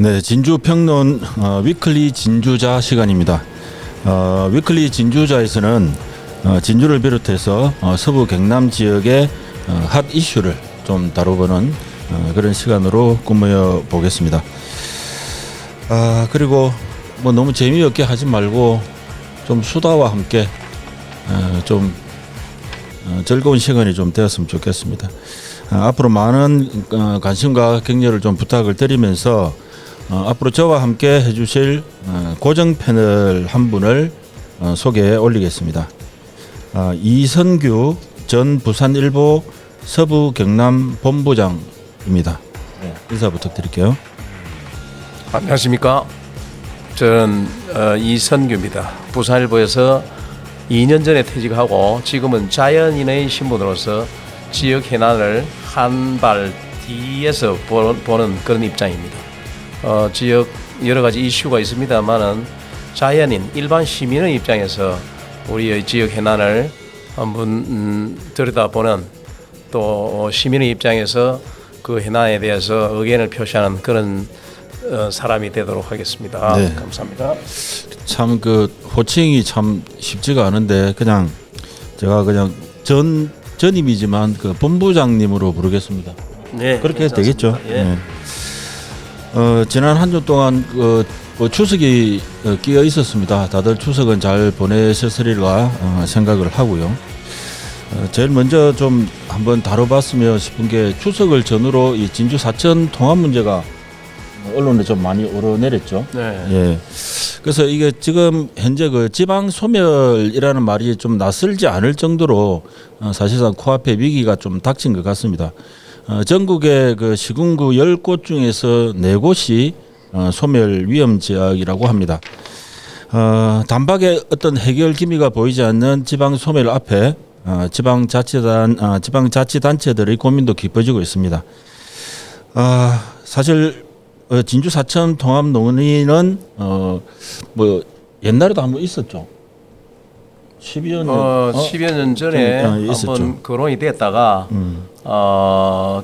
네, 진주 평론 위클리 진주자 시간입니다. 위클리 진주자에서는 진주를 비롯해서 서부 경남 지역의 핫 이슈를 좀 다뤄보는 그런 시간으로 꾸며 보겠습니다. 그리고 뭐 너무 재미없게 하지 말고 좀 수다와 함께 좀 즐거운 시간이 좀 되었으면 좋겠습니다. 앞으로 많은 관심과 격려를 좀 부탁을 드리면서 앞으로 저와 함께 해주실 고정 패널 한 분을 소개해 올리겠습니다. 이선규 전 부산일보 서부 경남 본부장입니다. 인사 부탁드릴게요. 안녕하십니까. 저는 이선규입니다. 부산일보에서 2년 전에 퇴직하고 지금은 자연인의 신분으로서 지역 해난을 한 발 뒤에서 보는 그런 입장입니다. 지역 여러 가지 이슈가 있습니다만은 자연인 일반 시민의 입장에서 우리의 지역 해난을 한번 들여다보는 또 시민의 입장에서 그 해난에 대해서 의견을 표시하는 그런 사람이 되도록 하겠습니다. 네. 감사합니다. 참 그 호칭이 참 쉽지가 않은데 그냥 제가 그냥 전임이지만 그 본부장님으로 부르겠습니다. 네, 그렇게 해도 되겠죠. 예. 네. 지난 한 주 동안 추석이 끼어 있었습니다. 다들 추석은 잘 보내셨으리라 생각을 하고요. 제일 먼저 좀 한번 다뤄봤으면 싶은 게 추석을 전후로 이 진주 사천 통합 문제가 언론에 좀 많이 오르내렸죠. 네. 예. 그래서 이게 지금 현재 그 지방 소멸이라는 말이 좀 낯설지 않을 정도로 사실상 코앞에 위기가 좀 닥친 것 같습니다. 전국의 그 시군구 10곳 중에서 4곳이 소멸 위험 지역이라고 합니다. 단박에 어떤 해결 기미가 보이지 않는 지방 소멸 앞에 지방자치단체들의 고민도 깊어지고 있습니다. 사실 진주 사천 통합 논의는 뭐 옛날에도 한번 있었죠. 10여 년 10여 년 전에 한번 거론이 됐다가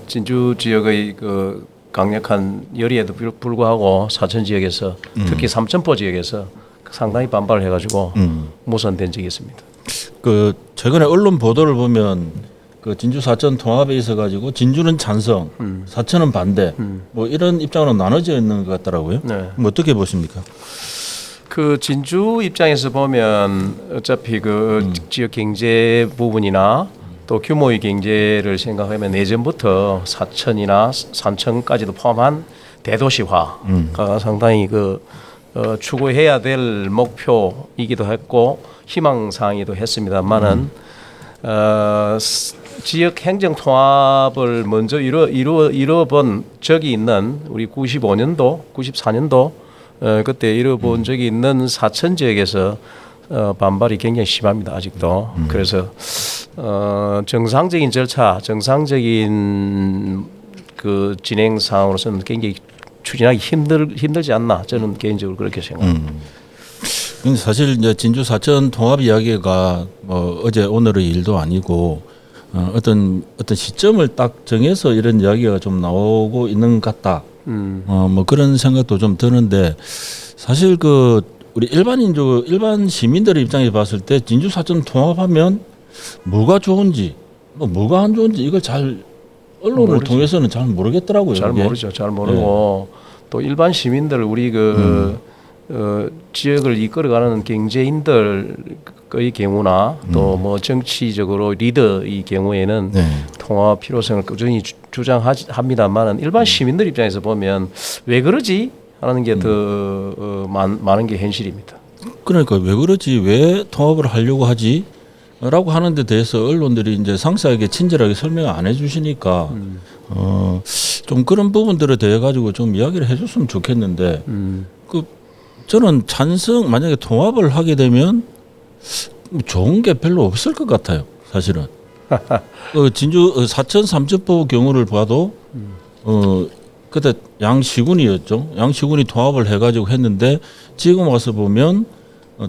진주 지역의 그 강력한 열의에도 불구하고 사천 지역에서 특히 삼천포 지역에서 상당히 반발을 해가지고 무산된 적이 있습니다. 그 최근에 언론 보도를 보면 그 진주 사천 통합에 있어 가지고 진주는 찬성, 사천은 반대, 뭐 이런 입장으로 나눠져 있는 것 같더라고요. 네. 뭐 어떻게 보십니까? 그 진주 입장에서 보면 어차피 그 지역 경제 부분이나 또 규모의 경제를 생각하면 예전부터 사천이나 산천까지도 포함한 대도시화가 상당히 그 추구해야 될 목표이기도 했고 희망사항이기도 했습니다만은 지역 행정 통합을 먼저 이루어본 적이 있는 우리 95년도, 94년도 그때 이뤄본 적이 있는 사천 지역에서 반발이 굉장히 심합니다. 아직도. 그래서 정상적인 절차, 정상적인 그 진행 상황으로서는 굉장히 추진하기 힘들지 않나 저는 개인적으로 그렇게 생각합니다. 근데 사실 이제 진주 사천 통합 이야기가 뭐 어제 오늘의 일도 아니고 어떤 시점을 딱 정해서 이런 이야기가 좀 나오고 있는 것 같다. 뭐 그런 생각도 좀 드는데 사실 그 우리 일반 시민들의 입장에서 봤을 때 진주 사천 통합하면 뭐가 좋은지 뭐가 안 좋은지 이걸 잘 언론을 통해서는 잘 모르겠더라고요. 잘 이게. 모르죠. 잘 모르고 또 일반 시민들 우리 지역을 이끌어가는 경제인들의 경우나 또 뭐 정치적으로 리더의 경우에는 통합 필요성을 꾸준히 주장합니다만 일반 시민들 입장에서 보면 왜 그러지 하는 게 더 많은 게 현실입니다. 그러니까 왜 그러지 왜 통합을 하려고 하지? 라고 하는 데 대해서 언론들이 이제 상세하게 친절하게 설명을 안 해주시니까 좀 그런 부분들에 대해 가지고 좀 이야기를 해줬으면 좋겠는데 저는 만약에 통합을 하게 되면 좋은 게 별로 없을 것 같아요. 사실은 진주 사천 삼천포 경우를 봐도 그때 양시군이었죠. 양시군이 통합을 해가지고 했는데 지금 와서 보면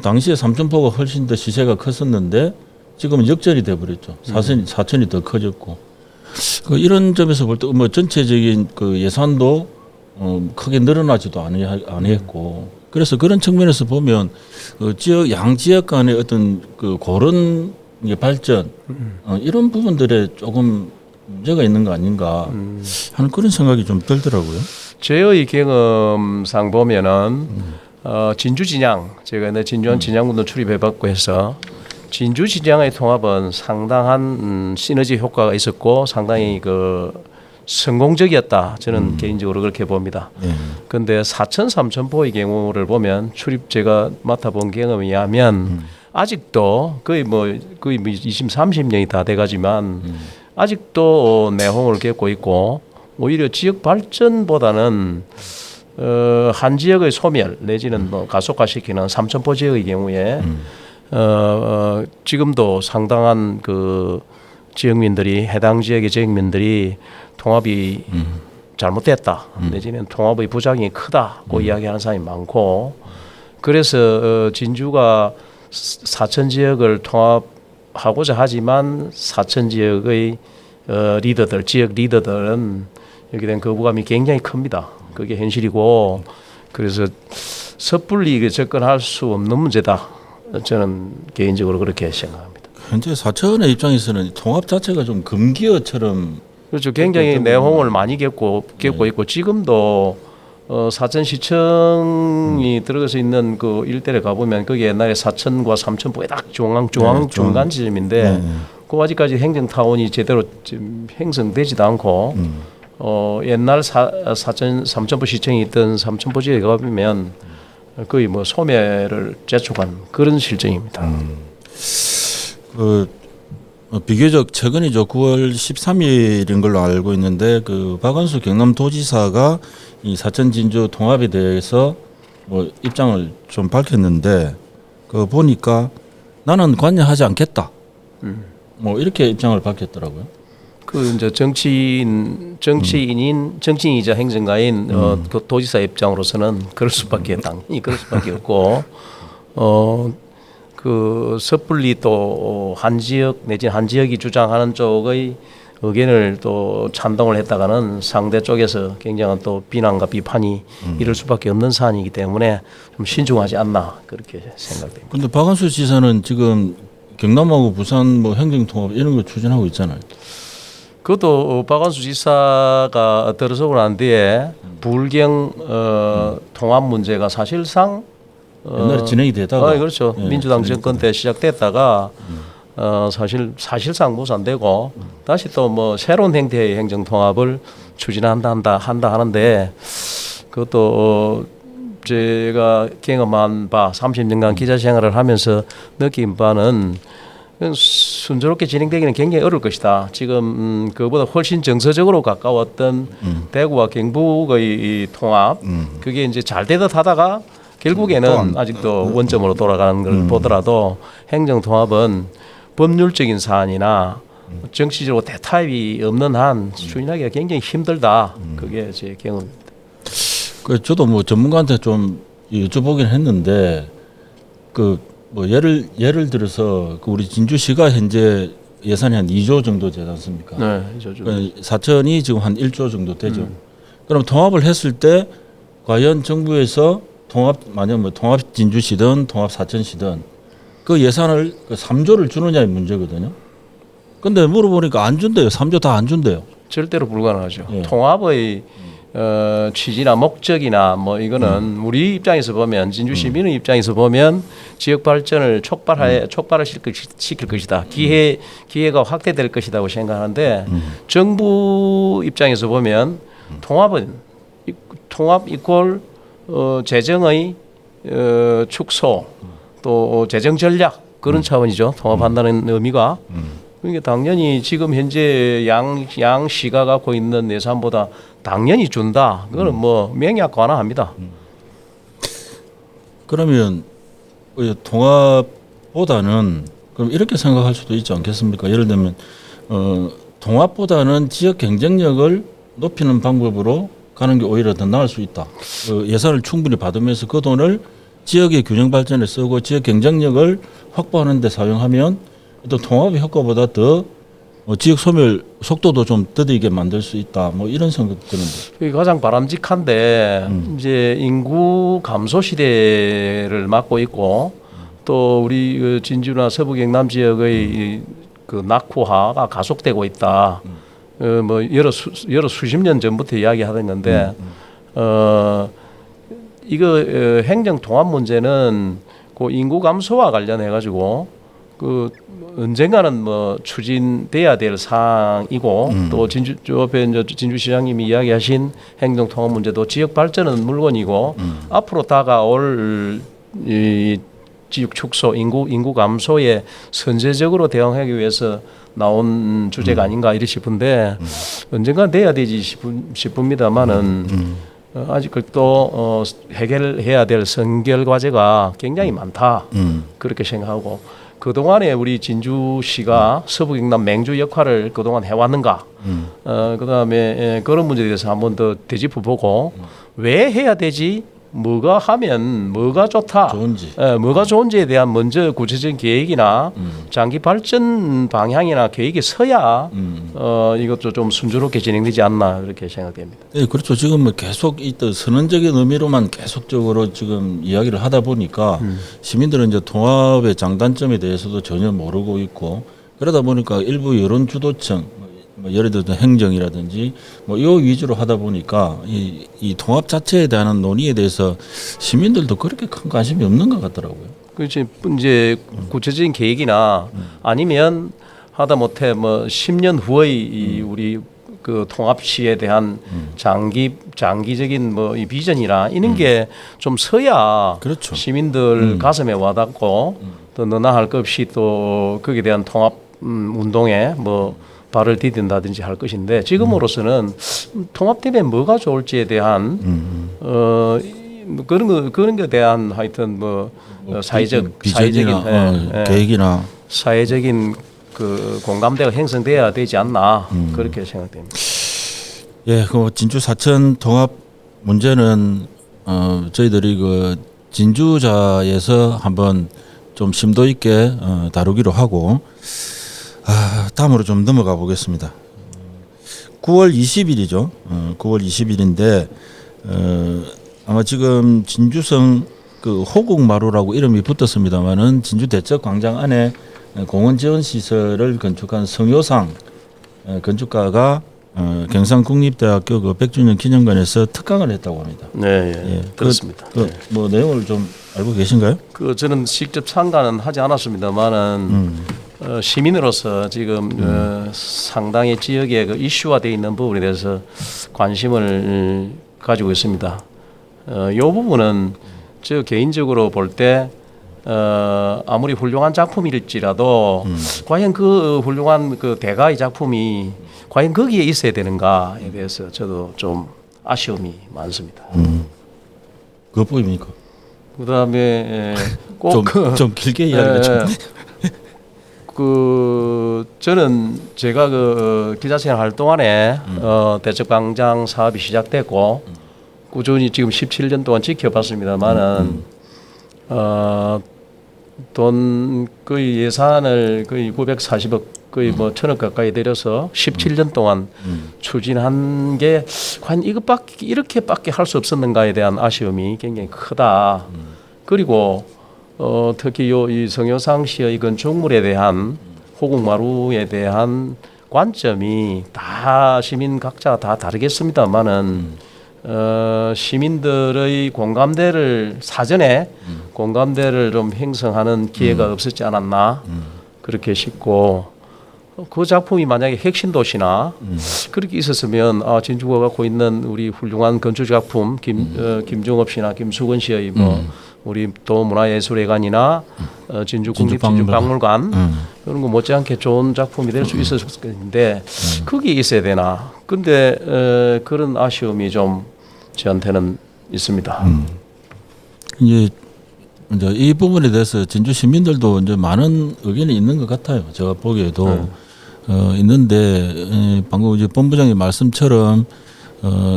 당시에 삼천포가 훨씬 더 시세가 컸었는데 지금은 역전이 돼버렸죠. 사천이 더 커졌고 이런 점에서 볼 때 뭐 전체적인 그 예산도 크게 늘어나지도 아니했고 그래서 그런 측면에서 보면 지역 양 지역 간의 어떤 그 그런 발전 이런 부분들에 조금 문제가 있는 거 아닌가 하는 그런 생각이 좀 들더라고요. 저의 경험상 보면은 진주 진양 제가 진주한 진양군도 출입해봤고 해서 진주 진양의 통합은 상당한 시너지 효과가 있었고 상당히 그 성공적이었다. 저는 개인적으로 그렇게 봅니다. 그런데 사천 삼천포의 경우를 보면 출입 제가 맡아본 경험에 의하면 아직도 거의 20, 30년이 다 돼가지만 아직도 내홍을 겪고 있고 오히려 지역 발전보다는 한 지역의 소멸 내지는 뭐 가속화시키는 삼천포 지역의 경우에 지금도 상당한 그 지역민들이 해당 지역의 지역민들이 통합이 잘못됐다 내지는 통합의 부작용이 크다고 이야기하는 사람이 많고 그래서 진주가 사천 지역을 통합하고자 하지만 사천 지역의 리더들 지역 리더들은 여기에 대한 거부감이 굉장히 큽니다. 그게 현실이고 그래서 섣불리 접근할 수 없는 문제다. 저는 개인적으로 그렇게 생각합니다. 현재 사천의 입장에서는 통합 자체가 좀 금기어처럼 그렇죠. 굉장히 내홍을 많이 겪고 있고 지금도 사천시청이 들어가서 있는 그 일대를 가보면 거기 옛날에 사천과 삼천포의 딱 중간 지점인데 그 아직까지 행정타운이 제대로 지금 형성되지도 않고 옛날 사천 삼천포 시청이 있던 삼천포 지역에 가보면 거의 뭐 소멸을 재촉한 그런 실정입니다. 비교적 최근이죠. 9월 13일인 걸로 알고 있는데 그 박원순 경남도지사가 이 사천 진주 통합에 대해서 뭐 입장을 좀 밝혔는데 그 보니까 나는 관여하지 않겠다. 뭐 이렇게 입장을 밝혔더라고요. 그 이제 정치인이자 행정가인 그 도지사 입장으로서는 그럴 수밖에 당연히 그럴 수밖에 없고 그 섣불리 또 한 지역 내지 한 지역이 주장하는 쪽의 의견을 또 찬동을 했다가는 상대 쪽에서 굉장한 또 비난과 비판이 이럴 수밖에 없는 사안이기 때문에 좀 신중하지 않나 그렇게 생각됩니다. 그런데 박원순 지사는 지금 경남하고 부산 뭐 행정통합 이런 거 추진하고 있잖아요. 그것도 박원순 지사가 들어서고 난 뒤에 불경 통합 문제가 사실상 옛날에 진행이 되다가 그렇죠. 민주당 정권 때 시작됐다가 사실상 무산되고 다시 또 뭐 새로운 형태의 행정 통합을 추진한다 하는데 그것도 제가 경험한 바 30년간 기자 생활을 하면서 느낀 바는 순조롭게 진행되기는 굉장히 어려울 것이다. 지금 그보다 훨씬 정서적으로 가까웠던 대구와 경북의 통합 그게 이제 잘 되듯 하다가 결국에는 아직도 원점으로 돌아가는 걸 보더라도 행정 통합은 법률적인 사안이나 정치적으로 대타협이 없는 한 추진하기가 굉장히 힘들다. 그게 제 경험입니다. 그 저도 뭐 전문가한테 좀 여쭤보긴 했는데 그 뭐 예를 들어서 그 우리 진주시가 현재 예산이 한 2조 정도 되지 않습니까? 네, 2조 정도. 사천이 지금 한 1조 정도 되죠. 그럼 통합을 했을 때 과연 정부에서 만약 뭐 통합 진주시든 통합 사천시든 그 예산을 그 3조를 주느냐의 문제거든요. 근데 물어보니까 안 준대요. 3조 다 안 준대요. 절대로 불가능하죠. 예. 통합의 취지나 목적이나 뭐 이거는 우리 입장에서 보면 진주 시민의 입장에서 보면 지역 발전을 촉발을 시킬 것이다. 기회가 확대될 것이라고 생각하는데 정부 입장에서 보면 통합 이꼴 재정의 축소 또 재정 전략 그런 차원이죠. 통합한다는 의미가. 그러니까 당연히 지금 현재 양 시가 갖고 있는 예산보다 당연히 준다. 그거는 뭐 명약 관화합니다. 그러면 통합보다는 그럼 이렇게 생각할 수도 있지 않겠습니까? 예를 들면 통합보다는 지역 경쟁력을 높이는 방법으로 가는 게 오히려 더 나을 수 있다. 예산을 충분히 받으면서 그 돈을 지역의 균형 발전에 쓰고 지역 경쟁력을 확보하는 데 사용하면 또 통합의 효과보다 더 지역 소멸 속도도 좀 더디게 만들 수 있다. 뭐 이런 생각 드는데. 그게 가장 바람직한데 이제 인구 감소 시대를 맞고 있고 또 우리 그 진주나 서부 경남 지역의 그 낙후화가 가속되고 있다. 뭐 여러 수십 년 전부터 이야기하던 건데 이거 행정 통합 문제는 그 인구 감소와 관련해 가지고 그 언젠가는 뭐 추진돼야 될 사항이고 또 진주 옆에 이제 진주시장님이 이야기하신 행정 통합 문제도 지역 발전은 물론이고 앞으로 다가올 이 지역 축소 인구 감소에 선제적으로 대응하기 위해서 나온 주제가 아닌가 이리 싶은데 언젠가 돼야 되지 싶습니다만은 아직 또 해결해야 될 선결 과제가 굉장히 많다 그렇게 생각하고 그동안에 우리 진주시가 서부 경남 맹주 역할을 그동안 해왔는가 그다음에 그런 문제에 대해서 한번 더 되짚어보고 왜 해야 되지 뭐가 하면 뭐가 좋다 좋은지. 뭐가 좋은지에 대한 먼저 구체적인 계획이나 장기 발전 방향이나 계획이 서야 이것도 좀 순조롭게 진행되지 않나 그렇게 생각됩니다. 네, 그렇죠. 지금 뭐 계속 이 선언적인 의미로만 계속적으로 지금 이야기를 하다 보니까 시민들은 이제 통합의 장단점에 대해서도 전혀 모르고 있고 그러다 보니까 일부 여론 주도층 뭐 예를 들어 행정이라든지 뭐 이 위주로 하다 보니까 이 통합 자체에 대한 논의에 대해서 시민들도 그렇게 큰 관심이 없는 것 같더라고요. 그렇지 이제 구체적인 계획이나 아니면 하다못해 뭐 10년 후의 이 우리 그 통합시에 대한 장기적인 뭐 이 비전이나 이런 게 좀 서야 그렇죠. 시민들 가슴에 와닿고 또 너나 할 것 없이 또 거기에 대한 통합 운동에 뭐 발을 디딘다든지 할 것인데 지금으로서는 통합 때문에 뭐가 좋을지에 대한 그런 거에 대한 하여튼 뭐 사회적 비전이나 사회적인 계획이나 사회적인 그 공감대가 형성돼야 되지 않나 그렇게 생각됩니다. 예, 그 진주 사천 통합 문제는 저희들이 그 진주자에서 한번 좀 심도 있게 다루기로 하고 다음으로 좀 넘어가 보겠습니다. 9월 20일이죠. 9월 20일인데 아마 지금 진주성 그 호국마루라고 이름이 붙었습니다만은 진주 대적 광장 안에 공원 지원 시설을 건축한 성효상 건축가가 경상국립대학교 그 100주년 기념관에서 특강을 했다고 합니다. 네, 예, 그렇습니다. 뭐 내용을 좀 알고 계신가요? 그 저는 직접 참가는 하지 않았습니다만은 시민으로서 지금 상당히 지역에 그 이슈화되어 있는 부분에 대해서 관심을 가지고 있습니다. 이 부분은 저 개인적으로 볼 때 아무리 훌륭한 작품일지라도 과연 그 훌륭한 그 대가의 작품이 과연 거기에 있어야 되는가에 대해서 저도 좀 아쉬움이 많습니다. 그거 보입니까? 그다음에 꼭 좀 길게 이야기가 좀. 그 저는 제가 그 기자생활 할 동안에 대적광장 사업이 시작됐고 꾸준히 지금 17년 동안 지켜봤습니다만은 돈 거의 예산을 거의 940억 거의 뭐 1,000억 가까이 들여서 17년 동안 추진한 게 과연 이것밖에 이렇게밖에 할 수 없었는가에 대한 아쉬움이 굉장히 크다. 그리고 특히 이 성효상 시의 건축물에 대한 호국마루에 대한 관점이 다 시민 각자 다 다르겠습니다만은 시민들의 공감대를 사전에 공감대를 좀 형성하는 기회가 없었지 않았나 그렇게 싶고 그 작품이 만약에 핵심도시나 그렇게 있었으면 진주가 갖고 있는 우리 훌륭한 건축 작품 김종업 씨나 김수건 씨의 뭐 우리 도문화예술회관이나 진주 국립진주박물관 그런 거 못지않게 좋은 작품이 될 수 있었을 텐데 거기에 있어야 되나. 그런데 그런 아쉬움이 좀 저한테는 있습니다. 이제 이 부분에 대해서 진주 시민들도 이제 많은 의견이 있는 것 같아요. 제가 보기에도 있는데 방금 이제 본부장님 말씀처럼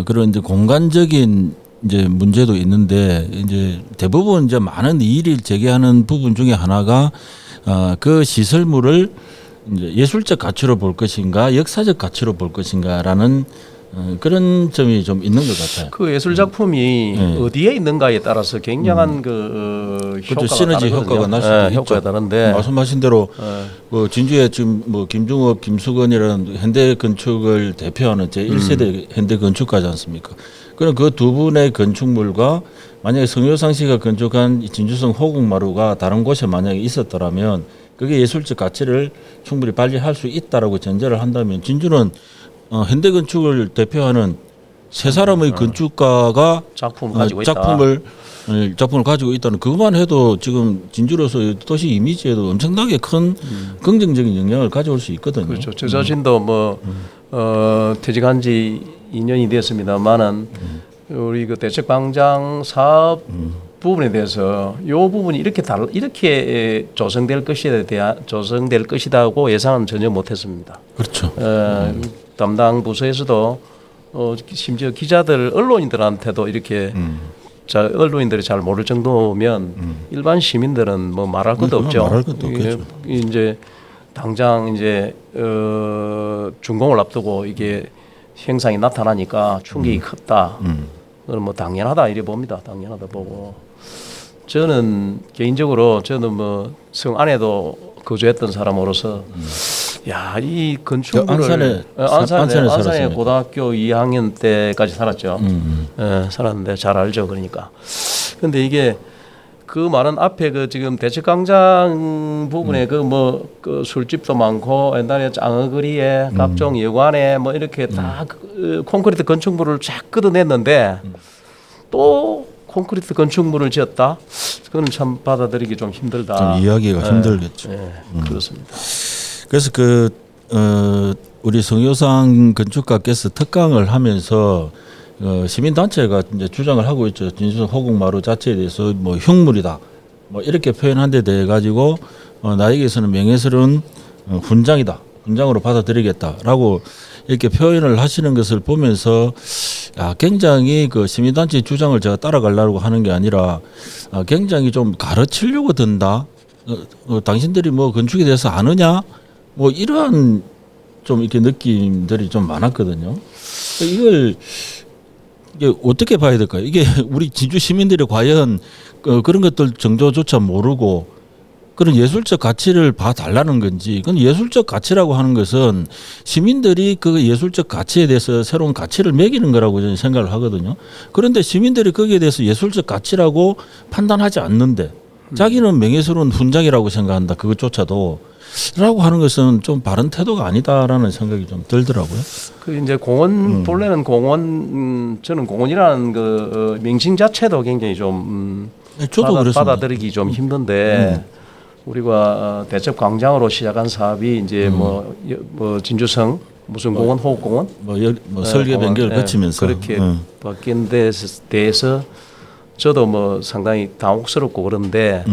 그런 이제 공간적인 이제 문제도 있는데 이제 대부분 이제 많은 이의를 제기하는 부분 중에 하나가 그 시설물을 이제 예술적 가치로 볼 것인가, 역사적 가치로 볼 것인가라는 그런 점이 좀 있는 것 같아요. 그 예술 작품이 어디에 있는가에 따라서 굉장한 그렇죠. 효과가 시너지 다르거든요. 효과가 날 수도 있죠. 효과가 다른데 말씀하신 대로 그 진주에 지금 뭐 김중업, 김수건이라는 현대 건축을 대표하는 제 1세대 현대 건축가지 않습니까? 그럼 그 두 분의 건축물과 만약에 성효상 씨가 건축한 진주성 호국마루가 다른 곳에 만약에 있었더라면 그게 예술적 가치를 충분히 발휘할 수 있다라고 전제를 한다면 진주는 현대 건축을 대표하는 세 사람의 건축가가 작품을 가지고 있다. 작품을 가지고 있다는 그것만 해도 지금 진주로서 도시 이미지에도 엄청나게 큰 긍정적인 영향을 가져올 수 있거든요. 그렇죠. 저 자신도 뭐 퇴직한 지 2년이 되었습니다만은 우리 그 대책광장 사업 부분에 대해서 이 부분이 이렇게 조성될 것이다고 예상은 전혀 못했습니다. 그렇죠. 담당 부서에서도 심지어 기자들 언론인들한테도 이렇게 언론인들이 잘 모를 정도면 일반 시민들은 뭐 말할 것도 없죠. 말할 것도 없겠죠. 이제 당장 이제 준공을 앞두고 이게 현상이 나타나니까 충격이 컸다. 그건 뭐 당연하다 이래 봅니다. 당연하다 보고 저는 개인적으로 저는 뭐 성 안에도 거주했던 사람으로서 야, 이 건축물을 안산에 고등학교 2학년 때까지 살았죠. 살았는데 잘 알죠. 그러니까. 근데 이게 그 많은 앞에 그 지금 대책광장 부분에 그 술집도 많고 옛날에 짱어거리에 각종 여관에 뭐 이렇게 다 콘크리트 건축물을 쫙 걷어냈는데 또 콘크리트 건축물을 지었다. 그거는 참 받아들이기 좀 힘들다. 좀 이해하기가 힘들겠죠. 그렇습니다. 그래서 우리 성효상 건축가께서 특강을 하면서 시민단체가 이제 주장을 하고 있죠. 진주성 호국마루 자체에 대해서 뭐 흉물이다, 뭐 이렇게 표현한 데 대해 가지고 나에게서는 명예스러운 훈장이다, 훈장으로 받아들이겠다라고 이렇게 표현을 하시는 것을 보면서 굉장히 그 시민단체 주장을 제가 따라가려고 하는 게 아니라 굉장히 좀 가르치려고 든다. 당신들이 뭐 건축에 대해서 아느냐? 뭐 이러한 좀 이렇게 느낌들이 좀 많았거든요. 이게 어떻게 봐야 될까요? 이게 우리 진주 시민들이 과연 그런 것들 정도조차 모르고 그런 예술적 가치를 봐달라는 건지, 그건 예술적 가치라고 하는 것은 시민들이 그 예술적 가치에 대해서 새로운 가치를 매기는 거라고 저는 생각을 하거든요. 그런데 시민들이 거기에 대해서 예술적 가치라고 판단하지 않는데 자기는 명예스러운 훈장이라고 생각한다. 그것조차도 라고 하는 것은 좀 바른 태도가 아니다라는 생각이 좀 들더라고요. 그 이제 공원 본래는 공원 저는 공원이라는 그 명칭 자체도 굉장히 좀 저도 받아들이기 좀 힘든데 우리가 대첩광장으로 시작한 사업이 이제 뭐 진주성 무슨 공원 호국공원 뭐 설계 변경을 거치면서 그렇게 바뀐 데 대해서 저도 뭐 상당히 당혹스럽고 그런데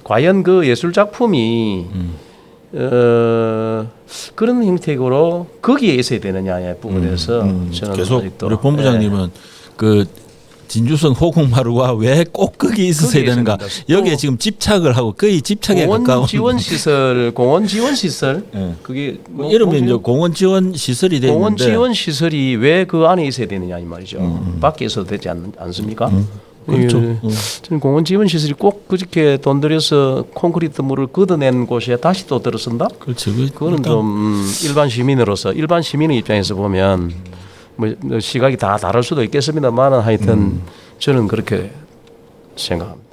과연 그 예술 작품이 그런 형태로 거기에 있어야 되느냐의 부분에서 저는 계속 아직도 우리 본부장님은 그 진주성 호국마루가 왜 꼭 거기 있어야 되는가 여기에 지금 집착을 하고 거의 집착에 가까운 공원 지원 시설 그게 뭐 이러면 이제 공원 지원 시설이 되는데 공원 지원 시설이 왜 그 안에 있어야 되느냐 이 말이죠. 밖에 있어도 되지 않습니까? 그렇죠. 저는 공원 지원 시설이 꼭 그렇게 돈 들여서 콘크리트 물을 걷어낸 곳에 다시 또 들어선다? 그렇죠. 그거는 좀 일반 시민의 입장에서 보면 뭐 시각이 다 다를 수도 있겠습니다만은 하여튼 저는 그렇게 생각합니다.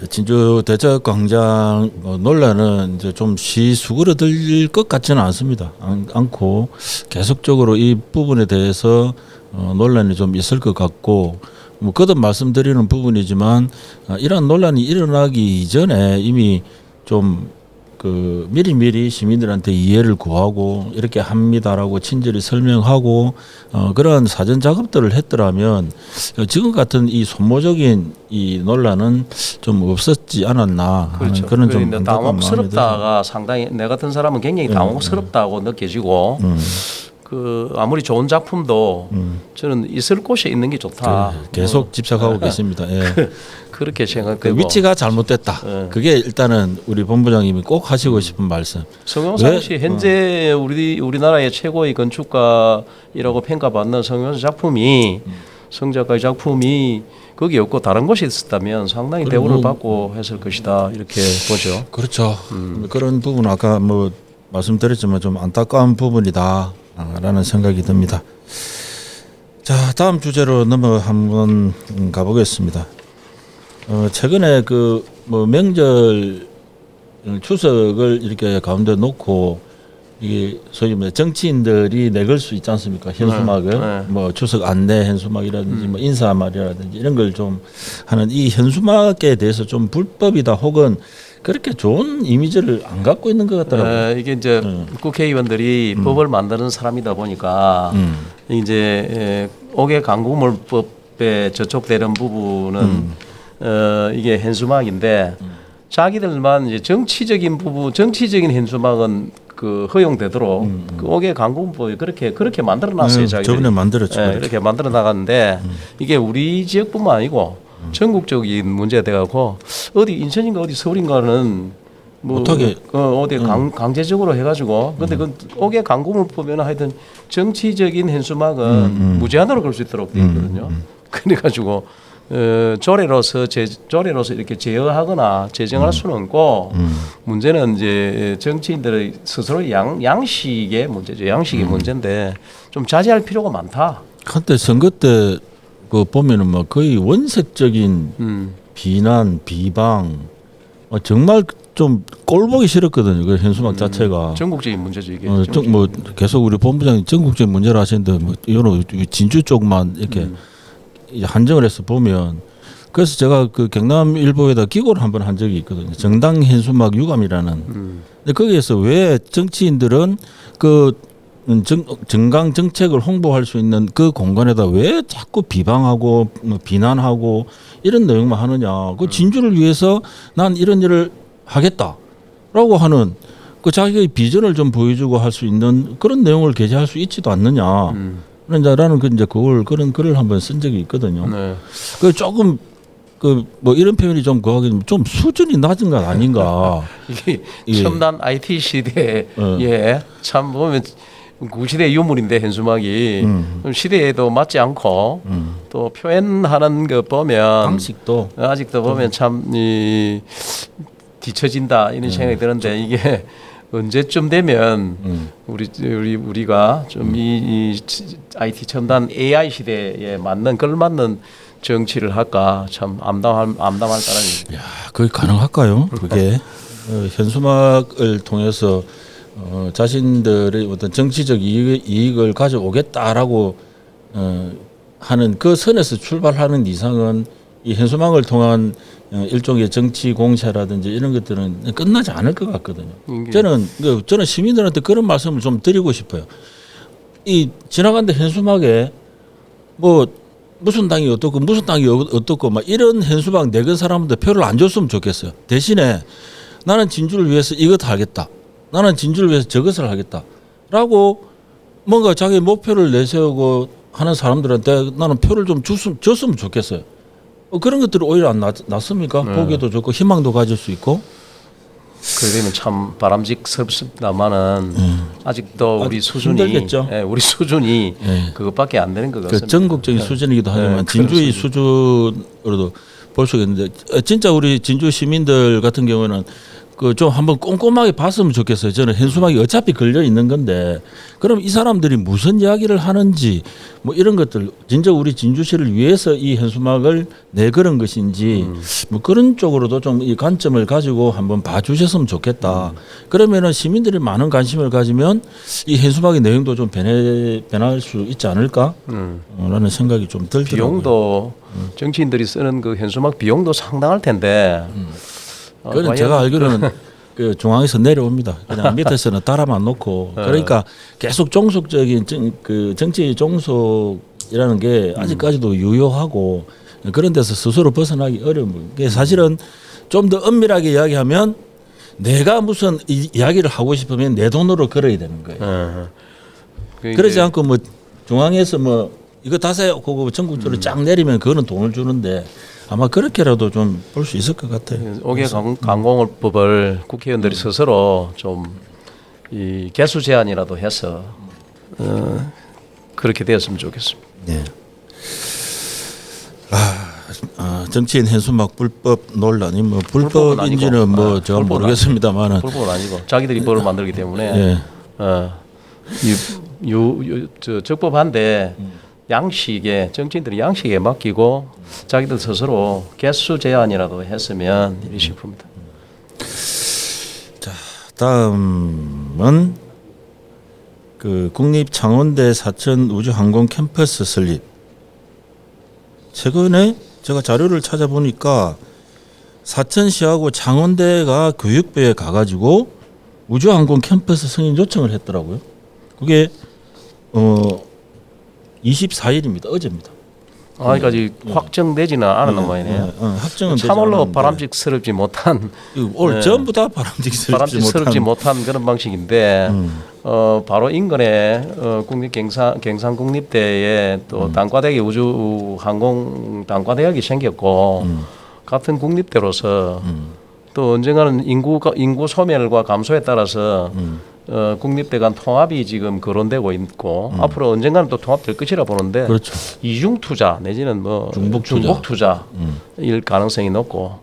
진주 대적광장 논란은 이제 좀 수그러들 것 같지는 않습니다. 않고 계속적으로 이 부분에 대해서 논란이 좀 있을 것 같고. 뭐 거듭 말씀드리는 부분이지만 이러한 논란이 일어나기 이전에 이미 좀 그 미리미리 시민들한테 이해를 구하고 이렇게 합니다라고 친절히 설명하고 그러한 사전 작업들을 했더라면 지금 같은 이 소모적인 이 논란은 좀 없었지 않았나 하는 그런 좀 당혹스럽다가 상당히 내 같은 사람은 굉장히 당혹스럽다고 느껴지고 그 아무리 좋은 작품도 저는 있을 곳에 있는 게 좋다. 계속 집착하고 계십니다. 예. 그렇게 그 생각되고 위치가 잘못됐다. 예. 그게 일단은 우리 본부장님이 꼭 하시고 싶은 말씀. 성형상 왜? 씨 현재 우리나라의 최고의 건축가이라고 평가받는 성형상 작품이 성작가의 작품이 거기 없고 다른 곳에 있었다면 상당히 그리고 대우를 받고 했을 것이다 이렇게 보죠. 그렇죠. 그런 부분 아까 뭐 말씀드렸지만 좀 안타까운 부분이다라는 생각이 듭니다. 자, 다음 주제로 넘어 한번 가보겠습니다. 최근에 그 뭐 명절 추석을 이렇게 가운데 놓고 이게 소위 뭐 정치인들이 내걸 수 있지 않습니까? 현수막을 네. 뭐 추석 안내 현수막이라든지 뭐 인사말이라든지 이런 걸 좀 하는 이 현수막에 대해서 좀 불법이다 혹은 그렇게 좋은 이미지를 안 갖고 있는 것 같더라고요. 이게 이제 국회의원들이 법을 만드는 사람이다 보니까 이제 옥외 강구물법에 저촉되는 부분은 이게 현수막인데 자기들만 이제 정치적인 부분, 정치적인 현수막은 그 허용되도록 그 옥외 강구물법에 그렇게 만들어놨어요. 자기들이. 저번에 만들었죠. 예, 이렇게 만들어 나갔는데 이게 우리 지역뿐만 아니고 전국적인 문제가 돼갖고 어디 인천인가 어디 서울인가는 뭐 못하게. 어디 강제적으로 해가지고 근데 그 옥외 강구물 보면 하여튼 정치적인 현수막은 무제한으로 걸 수 있도록 돼 있거든요. 그래가지고 조례로서 이렇게 제어하거나 제정할 수는 없고 문제는 이제 정치인들의 스스로 양식의 문제죠. 양식의 문제인데 좀 자제할 필요가 많다. 한때 선거 때 그 보면은 뭐 거의 원색적인 비난, 비방 정말 좀 꼴보기 싫었거든요. 그 현수막 자체가. 전국적인 문제죠 이게. 뭐 계속 우리 본부장이 전국적인 문제를 하시는데 뭐 이거는 진주 쪽만 이렇게 한정을 해서 보면 그래서 제가 그 경남일보에다 기고를 한번 한 적이 있거든요. 정당 현수막 유감이라는. 근데 거기에서 왜 정치인들은 그 정강 정책을 홍보할 수 있는 그 공간에다 왜 자꾸 비방하고 뭐 비난하고 이런 내용만 하느냐. 그 진주를 위해서 난 이런 일을 하겠다라고 하는 그 자기의 비전을 좀 보여주고 할 수 있는 그런 내용을 게재할 수 있지도 않느냐. 라는 그 이제 그런 글을 한번 쓴 적이 있거든요. 네. 그 조금 그 뭐 이런 표현이 좀 거하기 좀 수준이 낮은 것 아닌가. 이게 예. 첨단 IT 시대에 참 보면 구시대 유물인데 현수막이 시대에도 맞지 않고 또 표현하는 거 보면 방식도 아직도 보면 참 뒤처진다 이런 생각이 드는데 이게 언제쯤 되면 우리가 좀 이 IT 첨단 AI 시대에 맞는 걸맞는 정치를 할까 참 암담할 따름입니다. 야, 그게 가능할까요? 그게 현수막을 통해서 자신들의 어떤 정치적 이익을 가져오겠다라고 하는 그 선에서 출발하는 이상은 이 현수막을 통한 일종의 정치 공세라든지 이런 것들은 끝나지 않을 것 같거든요. 저는 시민들한테 그런 말씀을 좀 드리고 싶어요. 이 지나간데 현수막에 뭐 무슨 당이 어떻고 무슨 당이 어떻고 막 이런 현수막 내건 사람한테 표를 안 줬으면 좋겠어요. 대신에 나는 진주를 위해서 이것 하겠다. 나는 진주를 위해서 저것을 하겠다라고 뭔가 자기 목표를 내세우고 하는 사람들한테 나는 표를 좀 줬으면 좋겠어요. 그런 것들이 오히려 안 낫습니까? 보기도 좋고 희망도 가질 수 있고. 그러게 되면 참 바람직스럽다마는 아직도 우리 수준이 힘들겠죠. 우리 수준이 그것밖에 안 되는 것 같습니다. 그 전국적인 수준이기도 하지만 진주의 수준으로도 볼 수 있는데 진짜 우리 진주 시민들 같은 경우는 그 좀 한번 꼼꼼하게 봤으면 좋겠어요. 저는 현수막이 어차피 걸려 있는 건데 그럼 이 사람들이 무슨 이야기를 하는지 뭐 이런 것들 진짜 우리 진주시를 위해서 이 현수막을 내걸은 것인지 뭐 그런 쪽으로도 좀 이 관점을 가지고 한번 봐주셨으면 좋겠다. 그러면은 시민들이 많은 관심을 가지면 이 현수막의 내용도 좀 변할 수 있지 않을까? 라는 생각이 좀 들더라고요. 비용도 정치인들이 쓰는 그 현수막 비용도 상당할 텐데. 그건 제가 알기로는 그 중앙에서 내려옵니다. 그냥 밑에서는 따라만 놓고 그러니까 계속 종속적인 그 정치 종속이라는 게 아직까지도 유효하고 그런 데서 스스로 벗어나기 어려운 게 사실은 좀 더 엄밀하게 이야기하면 내가 무슨 이야기를 하고 싶으면 내 돈으로 걸어야 되는 거예요. 그러지 않고 뭐 중앙에서 뭐 이거 다 사요. 그거 전국적으로 쫙 내리면 그거는 돈을 주는데 아마 그렇게라도 좀 볼 수 있을 것 같아요. 5개 강공업법을 국회의원들이 스스로 좀 이 개수 제한이라도 해서 그렇게 되었으면 좋겠습니다. 네. 정치인 현수막 불법 논란이 뭐 불법인지는 뭐 제가 모르겠습니다만은 불법은 아니고 자기들이 법을 만들기 때문에 네. 저 적법한데 양식에 정치인들이 양식에 맡기고 자기들 스스로 개수 제한이라도 했으면 일이 싶습니다. 다음은 그 국립창원대 사천 우주항공 캠퍼스 설립. 최근에 제가 자료를 찾아보니까 사천시하고 창원대가 교육부에 가가지고 우주항공 캠퍼스 승인 요청을 했더라고요. 그게 24일입니다. 어제입니다. 아직까지 확정되지는 않은 모양이네요. 확정은 참으로 바람직스럽지 못한 오늘 전부 다 바람직스럽지 못한 그런 방식인데 바로 인근에 경상국립대에 또 단과대학이 우주항공 단과대학이 생겼고 같은 국립대로서 또 언젠가는 인구 소멸과 감소에 따라서 국립대 간 통합이 지금 거론되고 있고 앞으로 언젠가는 또 통합될 것이라 보는데 그렇죠. 이중 투자 내지는 뭐 중복 투자일 가능성이 높고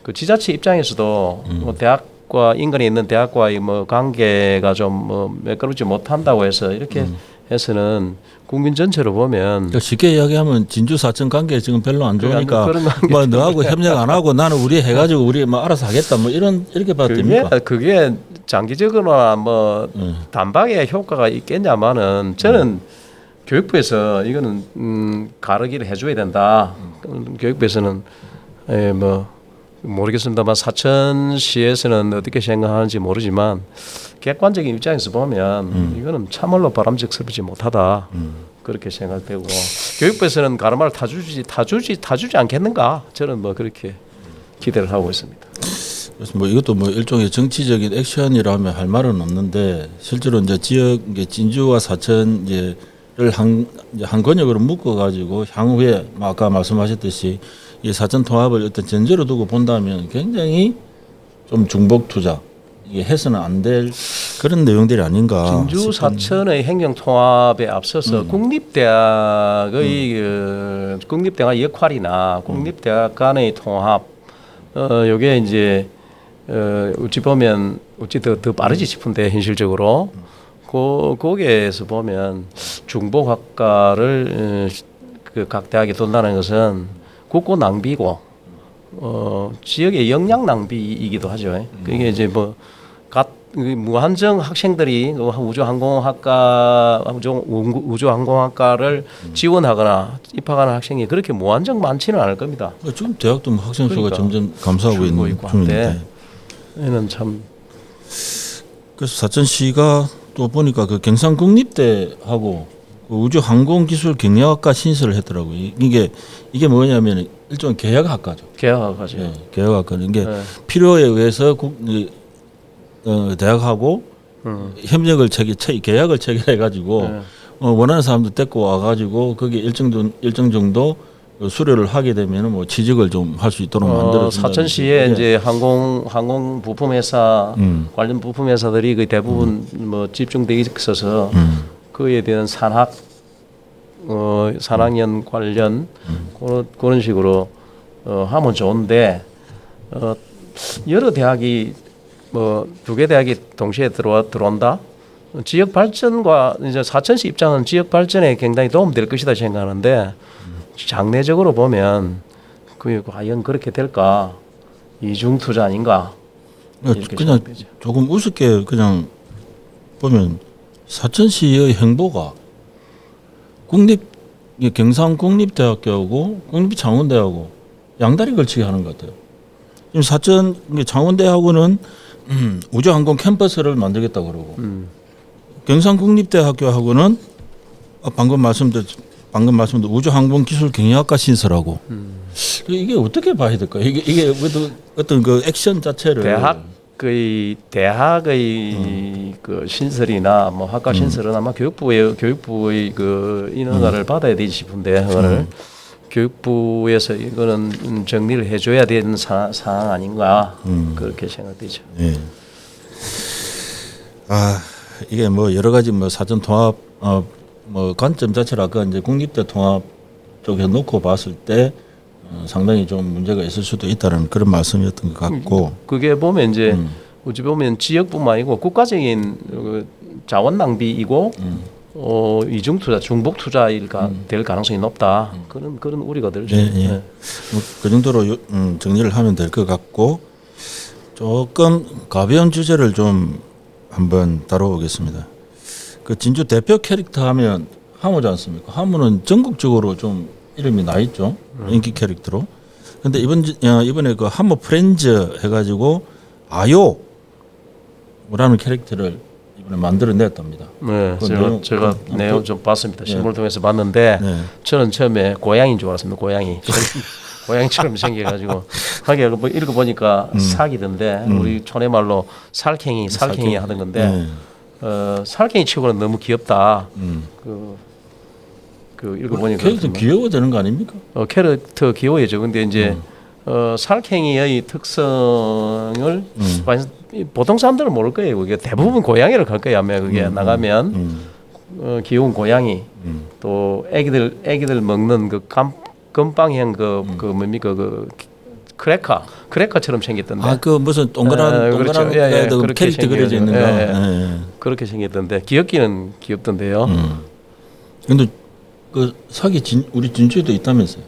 그 지자체 입장에서도 뭐 대학과 인근에 있는 대학과의 뭐 관계가 좀 뭐 매끄럽지 못한다고 해서 이렇게 해서는 국민 전체로 보면 그러니까 쉽게 이야기하면 진주 사천 관계 지금 별로 안 좋으니까 그런 뭐 너하고 협력 안 하고 나는 우리 해가지고 우리 뭐 알아서 하겠다 뭐 이렇게 봐도 됩니까? 그게 장기적으로나 뭐 단박에 효과가 있겠냐마는 저는 교육부에서 이거는 가르기를 해줘야 된다. 교육부에서는 뭐 모르겠습니다만 사천시에서는 어떻게 생각하는지 모르지만 객관적인 입장에서 보면 이거는 참말로 바람직스럽지 못하다. 그렇게 생각되고 교육부에서는 가르마를 타주지 않겠는가? 저는 뭐 그렇게 기대를 하고 있습니다. 그래서 뭐 이것도 뭐 일종의 정치적인 액션이라면 할 말은 없는데 실제로 이제 지역 진주와 사천 이제를 한 권역으로 묶어 가지고 향후에 아까 말씀하셨듯이 이 사천 통합을 어떤 전제로 두고 본다면 굉장히 좀 중복 투자 이게 해서는 안 될 그런 내용들이 아닌가. 진주 사천의 행정 통합에 앞서서 국립대학의 국립대학 역할이나 국립대학 간의 통합 요게 이제 어찌 보면 어찌 더 빠르지 싶은데 현실적으로 거기에서 보면 중복학과를 그 각 대학에 둔다는 것은 국고 낭비고 지역의 역량 낭비이기도 하죠. 그게 이제 뭐 무한정 학생들이 우주항공학과를 지원하거나 입학하는 학생이 그렇게 무한정 많지는 않을 겁니다. 지금 대학도 뭐 학생 수가 점점 감소하고 있는 중인데. 얘는 참. 그래서 사천시가 또 보니까 그 경상국립대하고 그 우주항공기술 경영학과 신설을 했더라고요. 이게 뭐냐면 일종의 계약학과죠. 계약학과죠. 네, 계약학과는 이게 필요에 의해서 대학하고 협력을 계약을 체결해 가지고 원하는 사람들 데리고 와 가지고 거기 일정 정도 수료를 하게 되면 뭐 취직을 좀 할 수 있도록 만들어 준다. 사천시에 이제 항공 부품 회사 관련 부품 회사들이 그 대부분 뭐 집중되어 있어서 그에 대한 산학연 관련 그런 식으로 하면 좋은데 여러 대학이 뭐 두 개 대학이 동시에 들어온다. 지역 발전과 이제 사천시 입장은 지역 발전에 굉장히 도움될 것이다 생각하는데 장래적으로 보면 그게 과연 그렇게 될까? 이중 투자 아닌가? 그냥 조금 우습게 그냥 보면 사천시의 행보가 경상국립대학교하고 국립창원대하고 양다리 걸치게 하는 것 같아요. 지금 사천 창원대하고는 우주항공 캠퍼스를 만들겠다 그러고 경상국립대학교하고는 방금 말씀드린 우주항공기술경영학과 신설하고 이게 어떻게 봐야 될까요? 이게 어떤 그 액션 자체를 거의 대학의 그 신설이나 뭐 학과 신설은 아마 교육부의 그 인허가를 받아야 되지 싶은데 그거를 교육부에서 이거는 정리를 해줘야 되는 상황 아닌가 그렇게 생각되죠. 예. 아 이게 뭐 여러 가지 뭐 사전 통합 뭐 관점 자체를 아까 이제 국립대 통합 쪽에 놓고 봤을 때 상당히 좀 문제가 있을 수도 있다는 그런 말씀이었던 것 같고 그게 보면 이제 어찌 보면 지역뿐만 아니고 국가적인 자원 낭비이고 이중 투자, 중복 투자일까 될 가능성이 높다. 그런 우려가 들죠. 예, 예. 뭐 그 정도로 정리를 하면 될 것 같고 조금 가벼운 주제를 좀 한번 다뤄보겠습니다. 그 진주 대표 캐릭터 하면 하모지 않습니까? 하모는 전국적으로 좀 이름이 나 있죠. 인기 캐릭터로. 근데 이번에 그 하모 프렌즈 해가지고 아요라는 캐릭터를 이번에 만들어냈답니다. 네, 제가 내용 좀 봤습니다. 신문을 통해서 봤는데 네. 저는 처음에 고양이인 줄 알았습니다. 고양이처럼 생겨가지고 하게 뭐 읽어보니까 사기던데 우리 촌의 말로 살쾡이 하던 건데 살쾡이 치고는 너무 귀엽다. 그 읽어보니까 캐릭터 귀여워 되는 거 아닙니까? 캐릭터 귀여워야죠. 근데 이제 살쾡이의 특성을 보통 사람들은 모를 거예요. 그게 대부분 고양이를 갈 거예요. 아마 그게 나가면 귀여운 고양이 또 애기들 먹는 그 금방향 그 뭡니까 그 크래커처럼 생겼던데. 아 그 무슨 동그란 그렇죠. 그 캐릭터 그려져 있는 거. 예. 그렇게 생겼던데 귀엽기는 귀엽던데요. 근데 그 사기 우리 진주에도 있다면서요?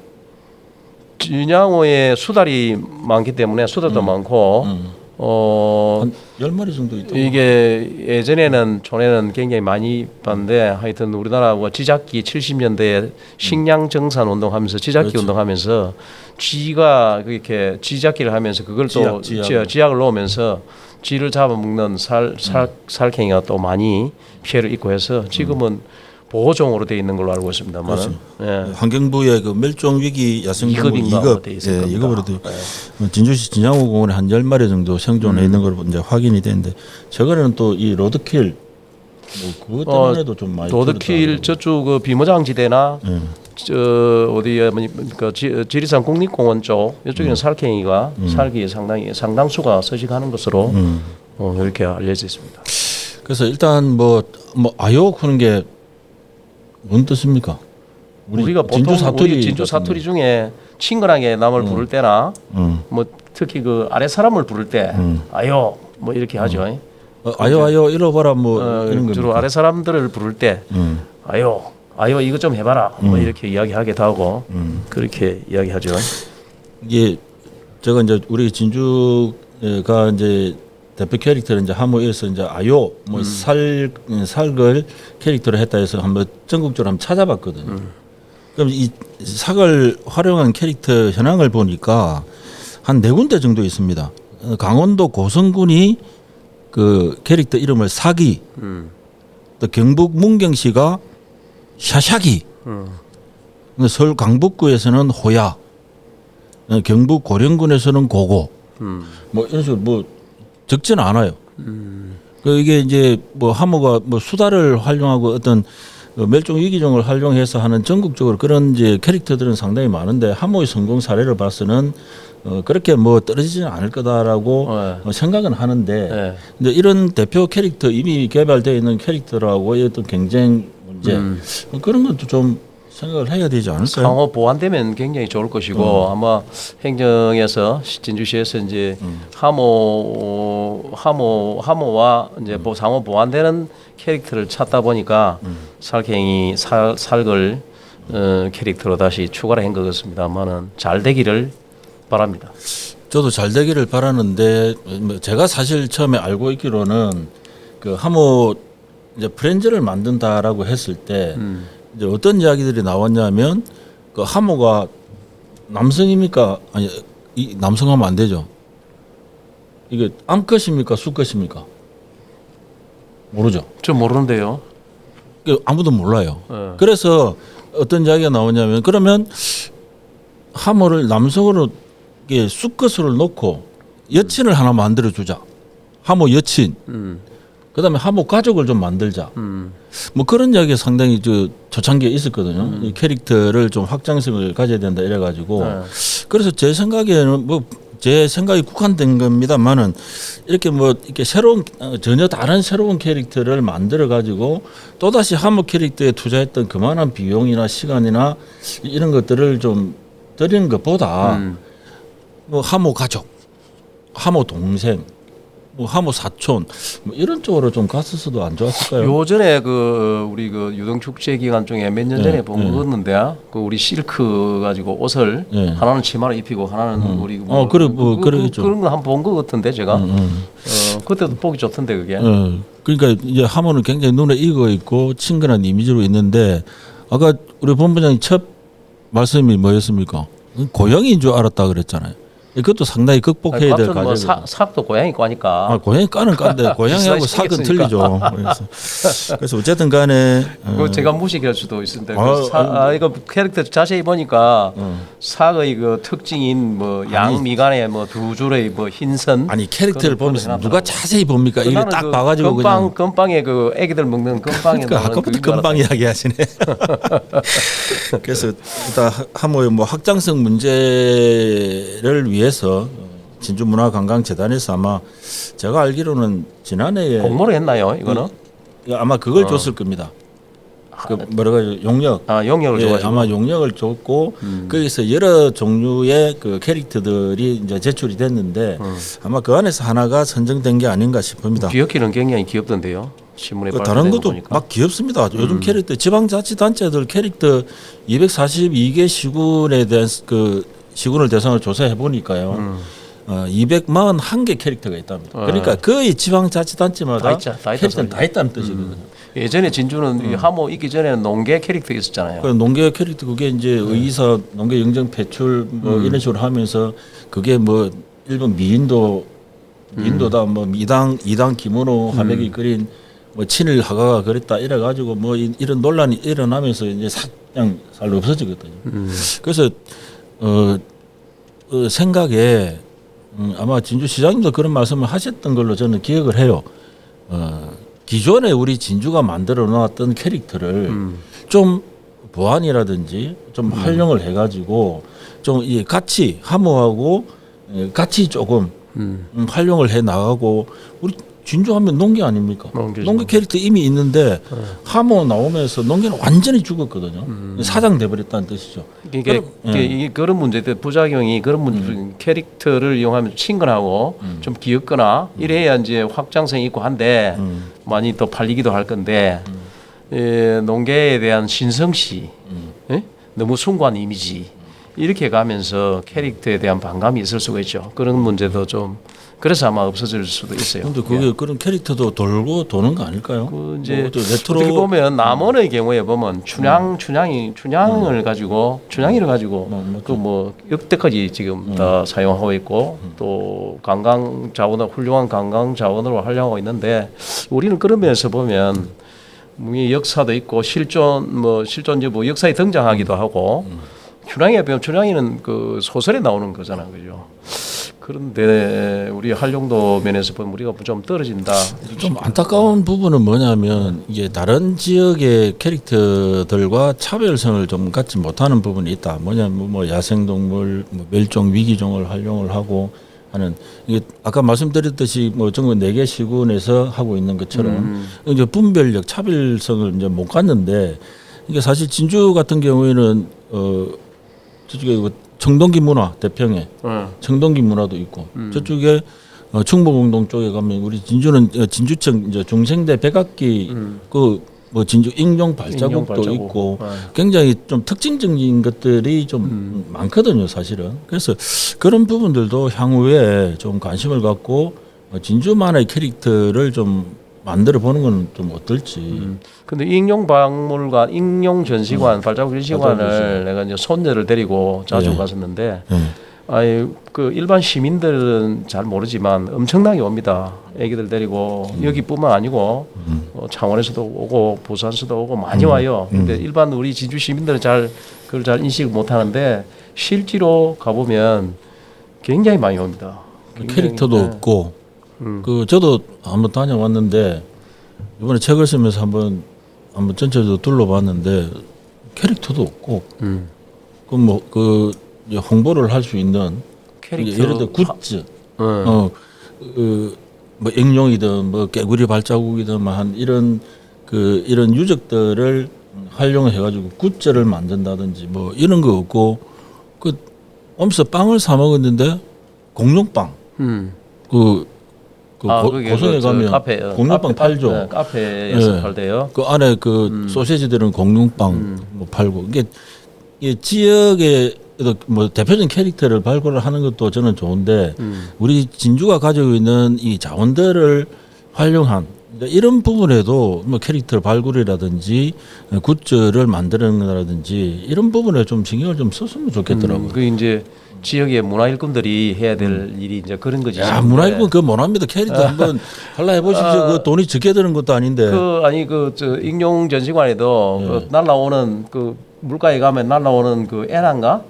진양호에 수달이 많기 때문에 수달도 많고 한 10마리 정도 있다. 이게 예전에는 촌에는 굉장히 많이 봤는데 하여튼 우리나라가 지잡기 70년대에 식량 정산 운동하면서 지잡기 그렇죠. 운동하면서 쥐가 그렇게 지잡기를 하면서 그걸 또 지약을 넣으면서 쥐를 잡아먹는 살쾡이가 또 많이 피해를 입고 해서 지금은 보호종으로 되어 있는 걸로 알고 있습니다만 예. 환경부의 그 멸종 위기 야생동물 2급, 이급으로 돼. 진주시 진양호 공원에 한 10마리 정도 생존해 있는 걸로 이제 확인이 되는데 저거는 또 이 로드킬 뭐 그것 때문에도 좀 많이 로드킬 저쪽 그 비모장지대나 저 어디에 그 지리산 국립공원 쪽 이쪽에는 살쾡이가 살기 상당수가 서식하는 것으로 이렇게 알려져 있습니다. 그래서 일단 뭐 아요 하는 게 뭔 뜻입니까? 우리가 보통 진주 사투리 중에 친근하게 남을 부를 때나 뭐 특히 그 아래 사람을 부를 때 아요 뭐 이렇게 하죠. 아요 잃어봐라 뭐 이런 주로 겁니까? 아래 사람들을 부를 때 아요 이거 좀 해봐라 뭐 이렇게 이야기하기도 하고 그렇게 이야기하죠. 이게 제가 이제 우리 진주가 이제 대표 캐릭터는 이제 하모에서 이제 아요 뭐 살걸 캐릭터를 했다 해서 한번 전국적으로 한번 찾아봤거든요. 그럼 이 sak을 활용한 캐릭터 현황을 보니까 한 4군데 정도 있습니다. 강원도 고성군이 그 캐릭터 이름을 사기, 또 경북 문경시가 샤샤기, 서울 강북구에서는 호야, 경북 고령군에서는 고고, 뭐 이런 식으로 뭐 적지는 않아요. 그 이게 이제 뭐 하모가 뭐 수달을 활용하고 어떤 멸종 위기종을 활용해서 하는 전국적으로 그런 이제 캐릭터들은 상당히 많은데 하모의 성공 사례를 봐서는 그렇게 뭐 떨어지지는 않을 거다라고 생각은 하는데 근데 이런 대표 캐릭터 이미 개발되어 있는 캐릭터라고의 어떤 경쟁 문제 그런 것도 좀 생각을 해야 되지 않을까요? 상호 보완되면 굉장히 좋을 것이고 아마 행정에서 진주시에서 이제 하모와 이제 상호 보완되는 캐릭터를 찾다 보니까 살쾡이 살걸 캐릭터로 다시 추가를 한 것 같습니다만은 잘 되기를 바랍니다. 저도 잘 되기를 바라는데 제가 사실 처음에 알고 있기로는 그 하모 이제 프렌즈를 만든다라고 했을 때 이제 어떤 이야기들이 나왔냐면 그 하모가 남성입니까? 아니 이 남성하면 안 되죠. 이게 암컷입니까? 수컷입니까? 모르죠. 저 모르는데요. 아무도 몰라요. 그래서 어떤 이야기가 나오냐면 그러면 하모를 남성으로 수컷으로 놓고 여친을 하나 만들어 주자. 하모 여친, 그다음에 하모 가족을 좀 만들자. 뭐 그런 이야기가 상당히 초창기에 있었거든요. 이 캐릭터를 좀 확장성을 가져야 된다 이래가지고 그래서 제 생각에는 뭐 제 생각이 국한된 겁니다만은 이렇게 뭐 이렇게 새로운 전혀 다른 새로운 캐릭터를 만들어 가지고 또 다시 하모 캐릭터에 투자했던 그만한 비용이나 시간이나 이런 것들을 좀 들이는 것보다 뭐 하모 가족, 하모 동생, 뭐 하모 사촌 뭐 이런 쪽으로 좀 갔었어도 안 좋았을까요? 요전에 그 우리 그 유동 축제 기간 중에 몇 년 전에 네, 본 거였는데 그 우리 실크 가지고 옷을 네. 하나는 치마를 입히고 하나는 우리 뭐 그래 뭐 그러겠죠. 그런 거 한 번 본 거 같은데 제가 그때도 보기 좋던데 그게. 그러니까 이제 하모는 굉장히 눈에 익어 있고 친근한 이미지로 있는데 아까 우리 본부장이 첫 말씀이 뭐였습니까? 고양이인 줄 알았다 그랬잖아요. 이것도 상당히 극복해야 될 뭐 과제거든요. 삭도 고양이 거니까. 고양이 까는 깐데 고양이하고 삭은 틀리죠. 그래서 어쨌든 간에 그 제가 무식할 수도 있는데 아, 이거 캐릭터 자세히 보니까 삭의 그 특징인 뭐 양미간에 뭐 두 줄의 뭐 흰선 아니 캐릭터를 그건 보면서 해놨더라고요. 누가 자세히 봅니까? 이게 나는 딱 그 봐가지고 그냥 건빵에 그 애기들 먹는 건빵에 그러니까 아까부터 건빵 이야기 하시네. 그래서 일단 하모의 뭐 확장성 문제를 위해서 진주문화관광재단에서 아마 제가 알기로는 지난해에 공모를 했나요 이거는? 아마 그걸 줬을 겁니다. 그 뭐라고 하죠? 용역. 용역을 예, 줘가지고 아마 용역을 줬고 거기서 여러 종류의 그 캐릭터들이 이제 제출이 됐는데 아마 그 안에서 하나가 선정된 게 아닌가 싶습니다. 귀엽기는 굉장히 귀엽던데요. 신문에 그 다른 발표된 거 것도 보니까. 막 귀엽습니다. 요즘 캐릭터 지방자치단체들 캐릭터 242개 시군에 대한 그 시군을 대상으로 조사해 보니까요. 241개 캐릭터가 있답니다. 그러니까 거의 지방자치단체마다 다 캐릭터는 다 있다는 뜻이거든요. 예전에 진주는 이 하모 있기 전에는 농계 캐릭터 있었잖아요. 그 농계 캐릭터 그게 이제 의사, 농계 영정 배출 뭐 이런 식으로 하면서 그게 뭐 일본 미인도다 뭐 이당 김은호 화백이 그린 뭐 친일 화가가 그랬다 이래 가지고 뭐 이런 논란이 일어나면서 이제 그냥 잘 없어지거든요. 그래서 생각에 아마 진주시장님도 그런 말씀을 하셨던 걸로 저는 기억을 해요. 기존에 우리 진주가 만들어 놓았던 캐릭터를 좀 보완이라든지 좀 활용을 해가지고 좀 이 같이 하모하고 같이 조금 활용을 해 나가고 우리 진주하면 농계 아닙니까? 농계 캐릭터 이미 있는데 하모 나오면서 농계는 완전히 죽었거든요. 사장 돼버렸다는 뜻이죠. 이게 그런 문제들 부작용이 그런 캐릭터를 이용하면 친근하고 좀 귀엽거나 이래야 이제 확장성이 있고 한데 많이 또 팔리기도 할 건데 농계에 대한 신성시, 너무 숭고한 이미지 이렇게 가면서 캐릭터에 대한 반감이 있을 수가 있죠. 그런 문제도 좀 그래서 아마 없어질 수도 있어요. 그런데 그게 그런 캐릭터도 돌고 도는 거 아닐까요? 그 이제 뭐 레트로 어떻게 보면 남원의 경우에 보면 춘향을 가지고 춘향이를 가지고 그 뭐 역대까지 지금 다 사용하고 있고 또 관광 자원을 훌륭한 관광 자원으로 활용하고 있는데 우리는 그런 면에서 보면 역사도 있고 실존 뭐 역사에 등장하기도 하고 춘향이에 보면 춘향이는 그 소설에 나오는 거잖아, 그죠? 그런데 우리 활용도 면에서 보면 우리가 좀 떨어진다. 좀 안타까운 부분은 뭐냐면 이게 다른 지역의 캐릭터들과 차별성을 좀 갖지 못하는 부분이 있다. 뭐냐면 뭐 야생동물, 뭐 멸종 위기종을 활용을 하고 하는 이게 아까 말씀드렸듯이 뭐 전국 4개 시군에서 하고 있는 것처럼 이제 분별력, 차별성을 이제 못 갖는데 이게 사실 진주 같은 경우에는 저쪽에 청동기 문화 대평에 청동기 문화도 있고 저쪽에 충북공동 쪽에 가면 우리 진주는 진주청 이제 중생대 백악기 그 뭐 진주 인용 발자국도 있고 굉장히 좀 특징적인 것들이 좀 많거든요 사실은. 그래서 그런 부분들도 향후에 좀 관심을 갖고 진주만의 캐릭터를 좀 만들어 보는 건 좀 어떨지. 근데 인용 박물관, 인용 전시관, 발자국 전시관을 내가 이제 손녀를 데리고 자주 갔었는데, 그 일반 시민들은 잘 모르지만 엄청나게 옵니다. 애기들 데리고 여기뿐만 아니고 창원에서도 오고 부산에서도 오고 많이 와요. 근데 일반 우리 진주 시민들은 그걸 잘 인식을 못 하는데 실제로 가보면 굉장히 많이 옵니다. 캐릭터도 없고 그 저도 한번 다녀왔는데 이번에 책을 쓰면서 한번 전체적으로 둘러봤는데 캐릭터도 없고 그 뭐 그 홍보를 할 수 있는 캐릭터 예를 들어 굿즈 뭐 액룡이든 뭐 개구리 발자국이든 뭐 한 이런 이런 유적들을 활용해 가지고 굿즈를 만든다든지 뭐 이런 거 없고 그 오면서 빵을 사 먹었는데 공룡빵 고성에 가면 카페, 공룡빵 팔죠. 네, 카페에서 네. 팔대요. 그 안에 그 소시지들은 공룡빵 뭐 팔고 이게 지역의 뭐 대표적인 캐릭터를 발굴을 하는 것도 저는 좋은데 우리 진주가 가지고 있는 이 자원들을 활용한 이런 부분에도 뭐 캐릭터 발굴이라든지 굿즈를 만드는다든지 이런 부분에 좀 신경을 좀 썼으면 좋겠더라고요. 그 이제 지역의 문화일꾼들이 해야 될 일이 이제 그런 거지. 야, 문화일꾼 그거 못합니다. 캐릭터 한번 발라 해보십시오. 그 돈이 적게 드는 것도 아닌데. 저 익룡 전시관에도 그 날라오는 그 물가에 가면 날라오는 그 에나가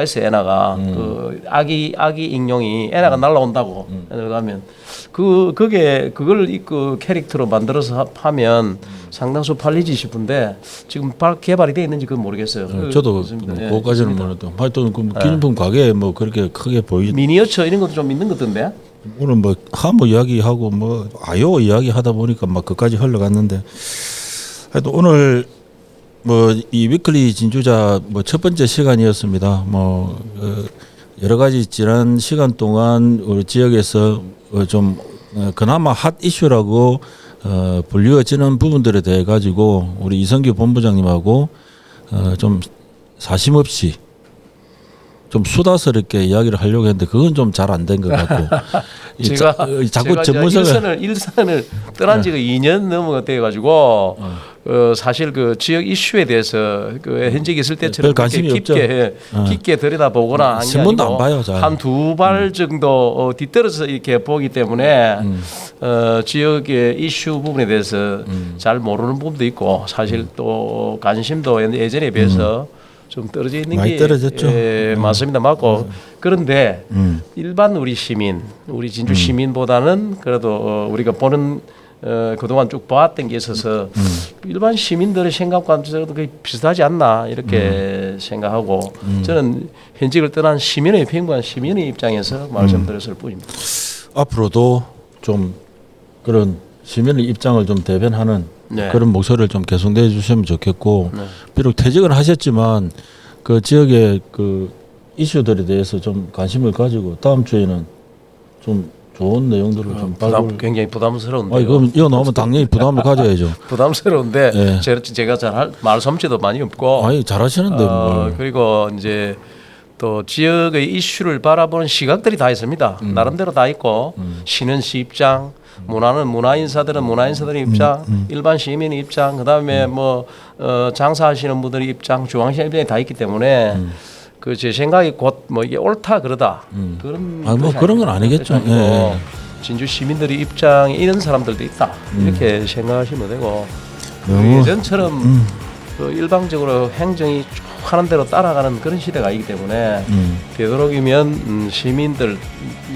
있어요. 에나가 그 아기 익룡이 에나가 날라온다고 가면 그게 그걸 그 캐릭터로 만들어서 하면 상당수 팔리지 싶은데 지금 개발이 돼 있는지 그건 모르겠어요. 저도 예, 그거까지는 모르도. 하여튼 그 기념품 가게에 뭐 그렇게 크게 보이. 미니어처 이런 것도 좀 있는 것 같던데. 오늘 뭐 하모 이야기하고 뭐 아요 이야기 하다 보니까 막 그까지 흘러갔는데 하여튼 오늘 뭐 이 위클리 진주자 뭐 첫 번째 시간이었습니다. 뭐 여러 가지 지난 시간 동안 우리 지역에서 좀 그나마 핫 이슈라고 불리워지는 부분들에 대해 가지고 우리 이성규 본부장님하고 좀 사심 없이 좀 수다스럽게 이야기를 하려고 했는데 그건 좀 잘 안 된 것 같고 자꾸 전문성을 일선을 떠난 지가 2년 넘어가 돼 가지고 사실 그 지역 이슈에 대해서 그 현직에 있을 때처럼 별 관심이 깊게 들여다보거나 신문도 안 봐요. 한 두 발 정도 뒤떨어져서 이렇게 보기 때문에 지역의 이슈 부분에 대해서 잘 모르는 부분도 있고 사실 또 관심도 예전에 비해서 좀 떨어져 있는 많이 게 떨어졌죠. 맞습니다. 맞고 그런데 일반 우리 시민, 우리 진주 시민보다는 그래도 우리가 보는 그동안 쭉 봐왔던 게 있어서 일반 시민들의 생각과 좀 거의 비슷하지 않나 이렇게 생각하고 저는 현직을 떠난 시민의 평범한 시민의 입장에서 말씀드렸을 뿐입니다. 앞으로도 좀 그런 시민의 입장을 좀 대변하는 네. 그런 목소리를 좀 계속내 주시면 좋겠고 비록 퇴직을 하셨지만 그 지역의 그 이슈들에 대해서 좀 관심을 가지고 다음 주에는 좀 좋은 내용들을 좀 굉장히 부담스러운데. 아니 그럼 이어 나오면 당연히 부담을 가져야죠. 부담스러운데 네. 제가 잘 말 솜씨도 많이 없고. 아니 잘하시는데 그리고 이제 또 지역의 이슈를 바라보는 시각들이 다 있습니다. 나름대로 다 있고 시는 시 입장, 문화는 문화인사들은 문화인사들의 입장, 일반 시민의 입장, 그다음에 뭐 장사하시는 분들의 입장, 중앙시장 입장이 다 있기 때문에 그 제 생각이 곧 뭐 이게 옳다 그러다 그런 뭐 그런 건 아니겠죠. 예. 진주 시민들의 입장에 이런 사람들도 있다 이렇게 생각하시면 되고 너무 예전처럼 그 일방적으로 행정이 쭉 하는 대로 따라가는 그런 시대가 아니기 때문에 되도록이면 시민들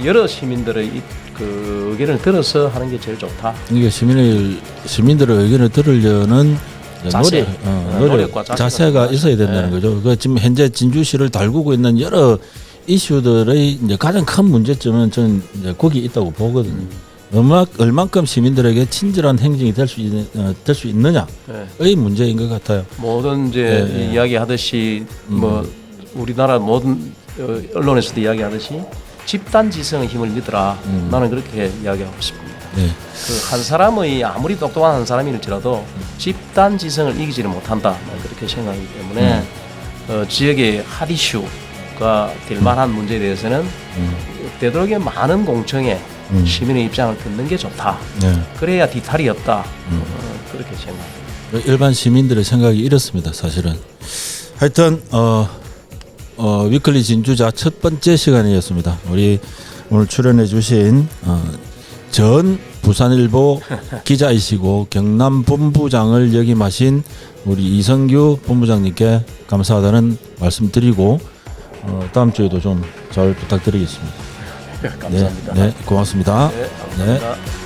여러 시민들의 그 의견을 들어서 하는 게 제일 좋다. 이게 시민들의 의견을 들으려는 자세, 노력과 자세가 있어야 된다는 거죠. 그 지금 현재 진주시를 달구고 있는 여러 이슈들의 이제 가장 큰 문제점은 저는 이제 거기 있다고 보거든요. 얼만큼 시민들에게 친절한 행정이 될 수 있느냐의 문제인 것 같아요. 모든 이제 이야기하듯이 뭐 우리나라 모든 언론에서도 이야기하듯이 집단 지성의 힘을 믿으라. 나는 그렇게 이야기하고 싶습니다. 네. 그 한 사람의 아무리 똑똑한 한 사람일지라도 집단 지성을 이기지를 못한다. 나는 그렇게 생각하기 때문에 지역의 핫 이슈가 될 만한 문제에 대해서는 되도록이면 많은 공청회 시민의 입장을 듣는 게 좋다. 네. 그래야 뒤탈이 없다. 그렇게 생각합니다. 일반 시민들의 생각이 이렇습니다. 사실은. 하여튼 위클리 진주자 첫 번째 시간이었습니다. 우리 오늘 출연해 주신 전 부산일보 기자이시고 경남 본부장을 역임하신 우리 이성규 본부장님께 감사하다는 말씀드리고 다음 주에도 좀 잘 부탁드리겠습니다. 감사합니다. 네, 고맙습니다. 네. 네. 감사합니다.